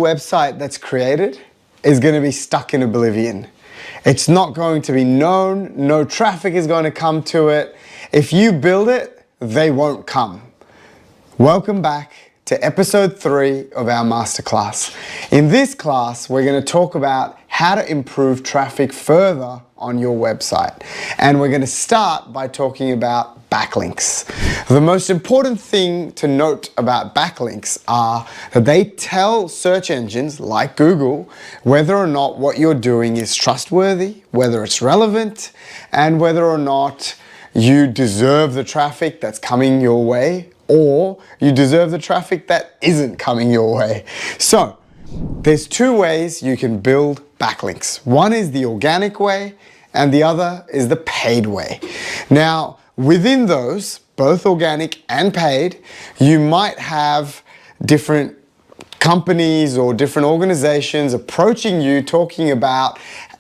website that's created is going to be stuck in oblivion. It's not going to be known, no traffic is going to come to it. If you build it, they won't come. Welcome back to episode 3 of our masterclass. In this class, we're going to talk about how to improve traffic further on your website. And we're going to start by talking about backlinks. The most important thing to note about backlinks are that they tell search engines like Google whether or not what you're doing is trustworthy, whether it's relevant, and whether or not you deserve the traffic that's coming your way, or you deserve the traffic that isn't coming your way. So there's 2 ways you can build backlinks. One is the organic way, and the other is the paid way. Now, within those, both organic and paid, you might have different companies or different organizations approaching you, talking about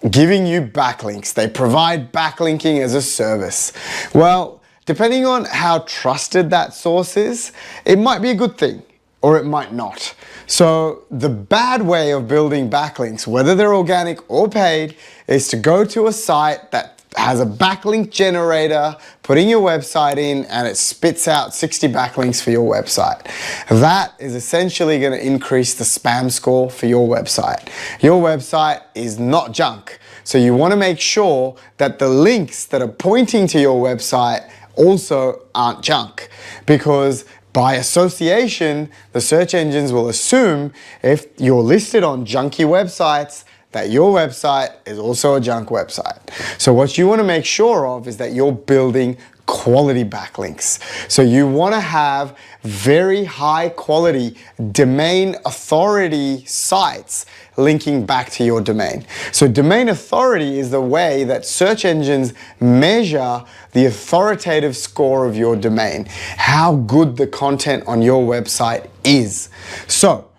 giving you backlinks. They provide backlinking as a service. Well, depending on how trusted that source is, it might be a good thing or it might not. So the bad way of building backlinks, whether they're organic or paid, is to go to a site that has a backlink generator, putting your website in, and it spits out 60 backlinks for your website. That is essentially going to increase the spam score for your website. Your website is not junk. So you want to make sure that the links that are pointing to your website also aren't junk, because by association, the search engines will assume if you're listed on junky websites, that your website is also a junk website. So what you want to make sure of is that you're building quality backlinks. So you want to have very high quality domain authority sites linking back to your domain. So domain authority is the way that search engines measure the authoritative score of your domain, how good the content on your website is. So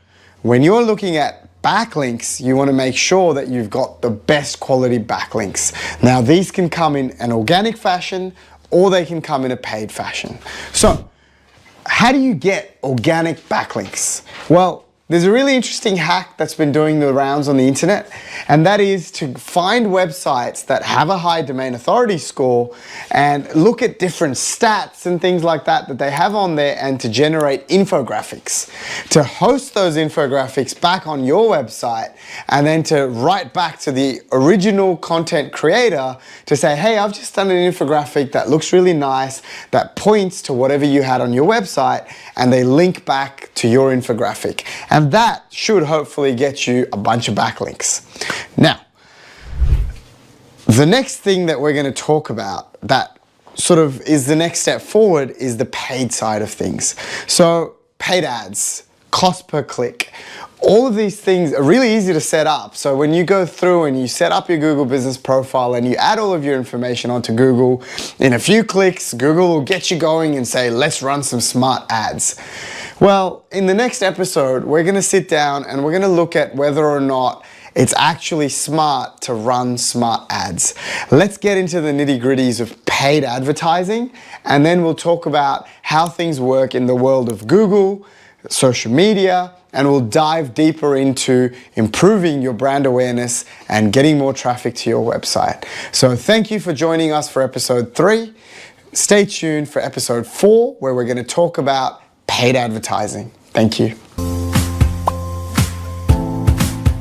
when you're looking at backlinks, you want to make sure that you've got the best quality backlinks. Now, these can come in an organic fashion or they can come in a paid fashion. So how do you get organic backlinks? Well, there's a really interesting hack that's been doing the rounds on the internet, and that is to find websites that have a high domain authority score and look at different stats and things like that that they have on there, and to generate infographics, to host those infographics back on your website, and then to write back to the original content creator to say, hey, I've just done an infographic that looks really nice, that points to whatever you had on your website, and they link back to your infographic. And that should hopefully get you a bunch of backlinks. Now, the next thing that we're going to talk about that sort of is the next step forward is the paid side of things. So paid ads, cost per click, all of these things are really easy to set up. So when you go through and you set up your Google business profile and you add all of your information onto Google, in a few clicks, Google will get you going and say, let's run some smart ads. Well, in the next episode, we're going to sit down and we're going to look at whether or not it's actually smart to run smart ads. Let's get into the nitty-gritties of paid advertising, and then we'll talk about how things work in the world of Google, social media, and we'll dive deeper into improving your brand awareness and getting more traffic to your website. So thank you for joining us for episode 3. Stay tuned for episode 4, where we're going to talk about paid advertising. Thank you.